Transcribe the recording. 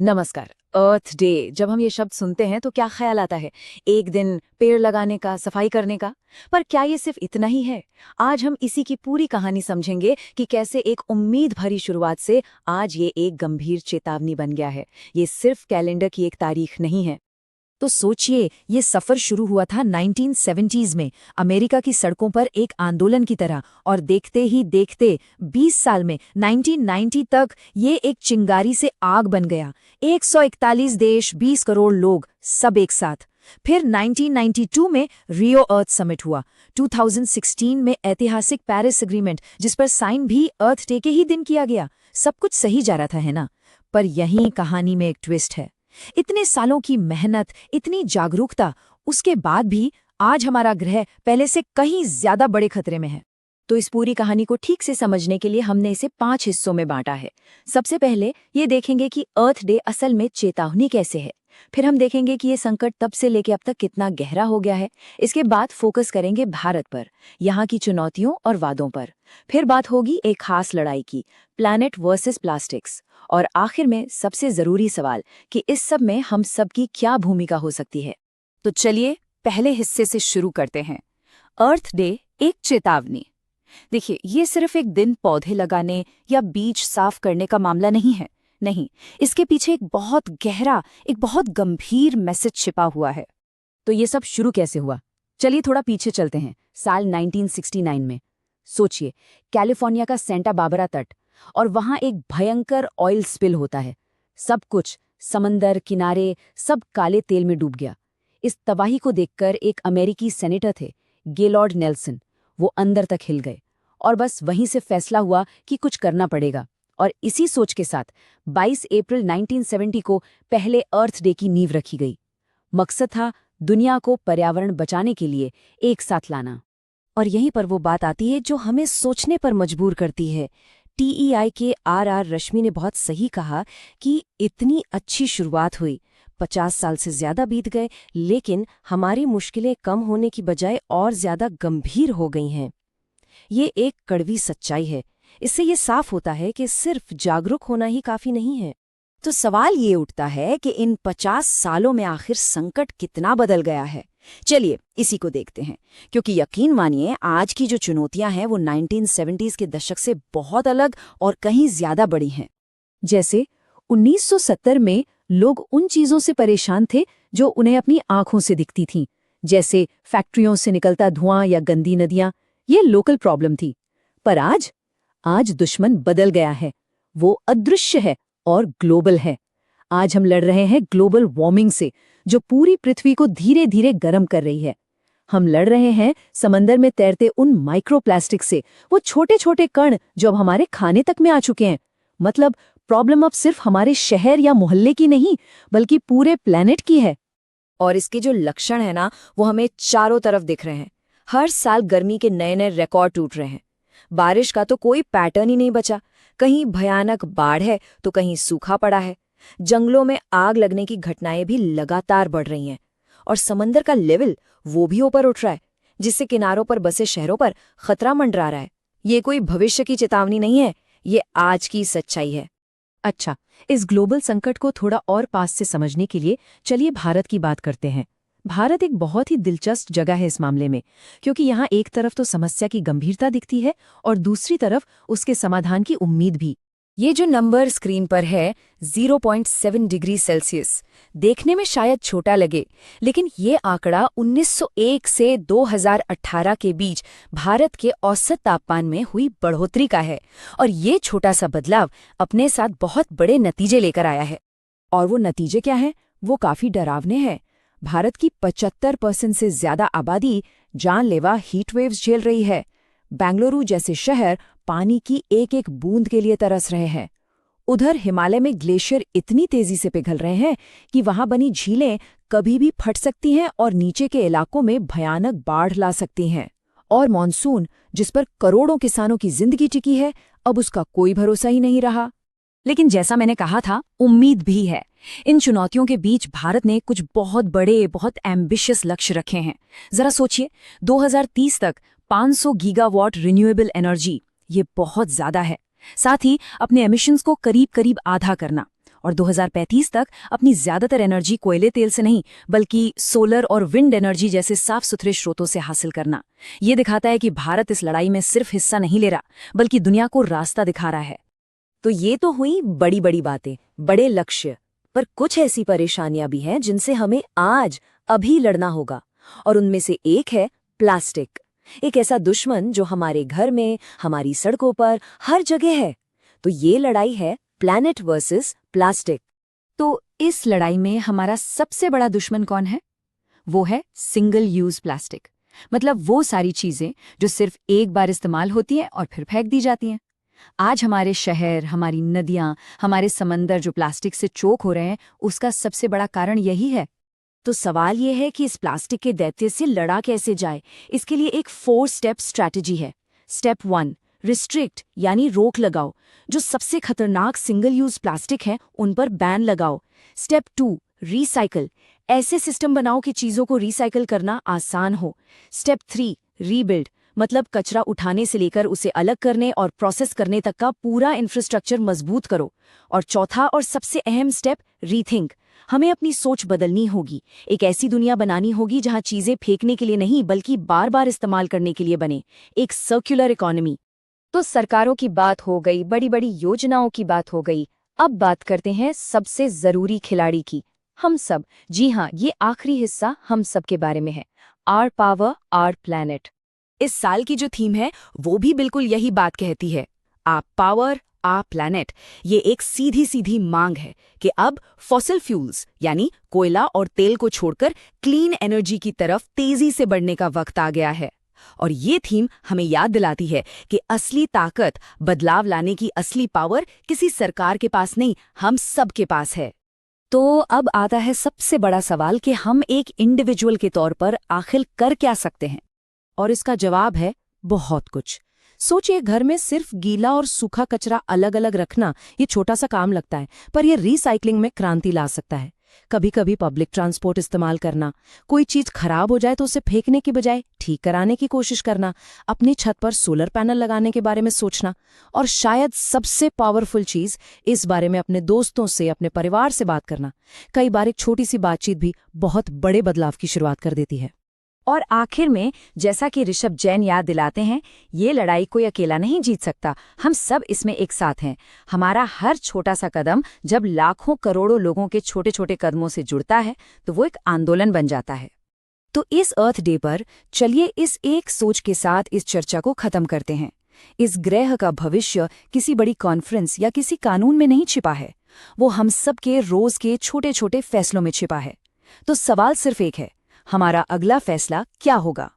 नमस्कार। अर्थ डे जब हम ये शब्द सुनते हैं तो क्या ख्याल आता है? एक दिन पेड़ लगाने का, सफाई करने का। पर क्या ये सिर्फ इतना ही है? आज हम इसी की पूरी कहानी समझेंगे कि कैसे एक उम्मीद भरी शुरुआत से आज ये एक गंभीर चेतावनी बन गया है। ये सिर्फ कैलेंडर की एक तारीख नहीं है। तो सोचिए, ये सफर शुरू हुआ था 1970s में अमेरिका की सड़कों पर एक आंदोलन की तरह, और देखते ही देखते 20 साल में 1990 तक ये एक चिंगारी से आग बन गया। 141 देश, 20 करोड़ लोग, सब एक साथ। फिर 1992 में रियो अर्थ समिट हुआ। 2016 में ऐतिहासिक पेरिस एग्रीमेंट, जिस पर साइन भी अर्थ डे के ही दिन किया गया। सब कुछ सही जा रहा था, है ना? पर यहीं कहानी में एक ट्विस्ट है। इतने सालों की मेहनत, इतनी जागरूकता, उसके बाद भी आज हमारा ग्रह पहले से कहीं ज्यादा बड़े खतरे में है। तो इस पूरी कहानी को ठीक से समझने के लिए हमने इसे 5 हिस्सों में बांटा है। सबसे पहले ये देखेंगे कि अर्थ डे असल में चेतावनी कैसे है। फिर हम देखेंगे कि ये संकट तब से लेके अब तक कितना गहरा हो गया है। इसके बाद फोकस करेंगे भारत पर, यहाँ की चुनौतियों और वादों पर। फिर बात होगी एक खास लड़ाई की, प्लैनेट वर्सेस प्लास्टिक्स। और आखिर में सबसे जरूरी सवाल कि इस सब में हम सब की क्या भूमिका हो सकती है। तो चलिए पहले हिस्से से शुरू करते हैं। अर्थ डे एक चेतावनी। देखिए, ये सिर्फ एक दिन पौधे लगाने या बीज साफ करने का मामला नहीं है। नहीं, इसके पीछे एक बहुत गहरा, एक बहुत गंभीर मैसेज छिपा हुआ है। तो ये सब शुरू कैसे हुआ? चलिए थोड़ा पीछे चलते हैं, साल 1969 में। सोचिए, कैलिफोर्निया का सेंटा बाबरा तट, और वहां एक भयंकर ऑयल स्पिल होता है। सब कुछ, समंदर, किनारे, सब काले तेल में डूब गया। इस तबाही को देखकर एक अमेरिकी सेनेटर थे, गेलॉर्ड नेल्सन, वो अंदर तक हिल गए। और बस वहीं से फैसला हुआ कि कुछ करना पड़ेगा। और इसी सोच के साथ 22 अप्रैल 1970 को पहले अर्थ डे की नींव रखी गई। मकसद था दुनिया को पर्यावरण बचाने के लिए एक साथ लाना। और यहीं पर वो बात आती है जो हमें सोचने पर मजबूर करती है। टीईआई के आर रश्मि ने बहुत सही कहा कि इतनी अच्छी शुरुआत हुई, 50 साल से ज्यादा बीत गए, लेकिन हमारी मुश्किलें कम होने की बजाय और ज्यादा गंभीर हो गई हैं। ये एक कड़वी सच्चाई है। इससे ये साफ होता है कि सिर्फ जागरूक होना ही काफी नहीं है। तो सवाल ये उठता है कि इन 50 सालों में आखिर संकट कितना बदल गया है। चलिए इसी को देखते हैं, क्योंकि यकीन मानिए आज की जो चुनौतियां हैं वो 1970s के दशक से बहुत अलग और कहीं ज्यादा बड़ी हैं। जैसे 1970 में लोग उन चीजों से परेशान थे जो उन्हें अपनी आंखों से दिखती थीं, जैसे फैक्ट्रियों से निकलता धुआं या गंदी नदियां। ये लोकल प्रॉब्लम थी। पर आज दुश्मन बदल गया है। वो अदृश्य है और ग्लोबल है। आज हम लड़ रहे हैं ग्लोबल वार्मिंग से, जो पूरी पृथ्वी को धीरे धीरे गर्म कर रही है। हम लड़ रहे हैं समंदर में तैरते उन माइक्रोप्लास्टिक से, वो छोटे छोटे कण जो अब हमारे खाने तक में आ चुके हैं। मतलब प्रॉब्लम अब सिर्फ हमारे शहर या मोहल्ले की नहीं, बल्कि पूरे प्लेनेट की है। और इसके जो लक्षण है ना, वो हमें चारों तरफ दिख रहे हैं। हर साल गर्मी के नए नए रिकॉर्ड टूट रहे हैं। बारिश का तो कोई पैटर्न ही नहीं बचा। कहीं भयानक बाढ़ है तो कहीं सूखा पड़ा है। जंगलों में आग लगने की घटनाएं भी लगातार बढ़ रही हैं। और समंदर का लेवल वो भी ऊपर उठ रहा है, जिससे किनारों पर बसे शहरों पर खतरा मंडरा रहा है। ये कोई भविष्य की चेतावनी नहीं है, ये आज की सच्चाई है। अच्छा, इस ग्लोबल संकट को थोड़ा और पास से समझने के लिए चलिए भारत की बात करते हैं। भारत एक बहुत ही दिलचस्प जगह है इस मामले में, क्योंकि यहाँ एक तरफ तो समस्या की गंभीरता दिखती है और दूसरी तरफ उसके समाधान की उम्मीद भी। ये जो नंबर स्क्रीन पर है, 0.7 डिग्री सेल्सियस, देखने में शायद छोटा लगे, लेकिन ये आंकड़ा 1901 से 2018 के बीच भारत के औसत तापमान में हुई बढ़ोतरी का है। और ये छोटा सा बदलाव अपने साथ बहुत बड़े नतीजे लेकर आया है। और वो नतीजे क्या हैं? वो काफी डरावने हैं। भारत की 75% से ज्यादा आबादी जानलेवा हीट वेव्स झेल रही है। बेंगलुरु जैसे शहर पानी की एक एक बूंद के लिए तरस रहे हैं। उधर हिमालय में ग्लेशियर इतनी तेजी से पिघल रहे हैं कि वहां बनी झीलें कभी भी फट सकती हैं और नीचे के इलाकों में भयानक बाढ़ ला सकती हैं। और मॉनसून, जिस पर करोड़ों किसानों की जिंदगी टिकी है, अब उसका कोई भरोसा ही नहीं रहा। लेकिन जैसा मैंने कहा था, उम्मीद भी है। इन चुनौतियों के बीच भारत ने कुछ बहुत बड़े, बहुत एम्बिशियस लक्ष्य रखे हैं। जरा सोचिए, 2030 तक 500 गीगावाट रिन्यूएबल एनर्जी, ये बहुत ज्यादा है। साथ ही अपने एमिशंस को करीब करीब आधा करना। और 2035 तक अपनी ज्यादातर एनर्जी कोयले तेल से नहीं बल्कि सोलर और विंड एनर्जी जैसे साफ सुथरे स्रोतों से हासिल करना। ये दिखाता है कि भारत इस लड़ाई में सिर्फ हिस्सा नहीं ले रहा बल्कि दुनिया को रास्ता दिखा रहा है। तो ये तो हुई बड़ी बड़ी बातें, बड़े लक्ष्य, पर कुछ ऐसी परेशानियां भी हैं जिनसे हमें आज अभी लड़ना होगा, और उनमें से एक है प्लास्टिक। एक ऐसा दुश्मन जो हमारे घर में, हमारी सड़कों पर, हर जगह है। तो ये लड़ाई है प्लैनेट वर्सेस प्लास्टिक। तो इस लड़ाई में हमारा सबसे बड़ा दुश्मन कौन है? वो है सिंगल यूज प्लास्टिक। मतलब वो सारी चीजें जो सिर्फ एक बार इस्तेमाल होती हैं और फिर फेंक दी जाती हैं। आज हमारे शहर, हमारी नदियां, हमारे समंदर जो प्लास्टिक से चोक हो रहे हैं, उसका सबसे बड़ा कारण यही है। तो सवाल ये है कि इस प्लास्टिक के दैत्य से लड़ा कैसे जाए। इसके लिए एक 4 स्टेप स्ट्रैटेजी है। स्टेप 1, रिस्ट्रिक्ट यानी रोक लगाओ। जो सबसे खतरनाक सिंगल यूज प्लास्टिक है उन पर बैन लगाओ। Step 2, recycle. ऐसे सिस्टम बनाओ कि चीजों को रिसाइकल करना आसान हो। स्टेप 3, रीबिल्ड, मतलब कचरा उठाने से लेकर उसे अलग करने और प्रोसेस करने तक का पूरा इंफ्रास्ट्रक्चर मजबूत करो। और चौथा और सबसे अहम स्टेप, रीथिंक। हमें अपनी सोच बदलनी होगी। एक ऐसी दुनिया बनानी होगी जहां चीजें फेंकने के लिए नहीं बल्कि बार बार इस्तेमाल करने के लिए बने। एक सर्कुलर इकोनॉमी। तो सरकारों की बात हो गई, बड़ी बड़ी योजनाओं की बात हो गई। अब बात करते हैं सबसे जरूरी खिलाड़ी की, हम सब। जी हाँ, ये आखिरी हिस्सा हम सब के बारे में है। Our power, our planet. इस साल की जो थीम है वो भी बिल्कुल यही बात कहती है, आ पावर, आ प्लैनेट। ये एक सीधी सीधी मांग है कि अब फॉसिल फ्यूल्स यानी कोयला और तेल को छोड़कर क्लीन एनर्जी की तरफ तेजी से बढ़ने का वक्त आ गया है। और ये थीम हमें याद दिलाती है कि असली ताकत, बदलाव लाने की असली पावर किसी सरकार के पास नहीं, हम सब के पास है। तो अब आता है सबसे बड़ा सवाल कि हम एक इंडिविजुअल के तौर पर आखिर कर क्या सकते हैं? और इसका जवाब है बहुत कुछ। सोचिए, घर में सिर्फ गीला और सूखा कचरा अलग अलग रखना ये छोटा सा काम लगता है, पर ये रिसाइकलिंग में क्रांति ला सकता है। कभी कभी पब्लिक ट्रांसपोर्ट इस्तेमाल करना, कोई चीज खराब हो जाए तो उसे फेंकने की बजाय ठीक कराने की कोशिश करना, अपनी छत पर सोलर पैनल लगाने के बारे में सोचना, और शायद सबसे पावरफुल चीज, इस बारे में अपने दोस्तों से, अपने परिवार से बात करना। कई बार एक छोटी सी बातचीत भी बहुत बड़े बदलाव की शुरुआत कर देती है। और आखिर में, जैसा कि ऋषभ जैन याद दिलाते हैं, ये लड़ाई कोई अकेला नहीं जीत सकता, हम सब इसमें एक साथ हैं। हमारा हर छोटा सा कदम जब लाखों करोड़ों लोगों के छोटे छोटे कदमों से जुड़ता है तो वो एक आंदोलन बन जाता है। तो इस अर्थ डे पर चलिए इस एक सोच के साथ इस चर्चा को खत्म करते हैं। इस ग्रह का भविष्य किसी बड़ी कॉन्फ्रेंस या किसी कानून में नहीं छिपा है, वो हम सब के रोज के छोटे छोटे फैसलों में छिपा है। तो सवाल सिर्फ एक है, हमारा अगला फैसला क्या होगा?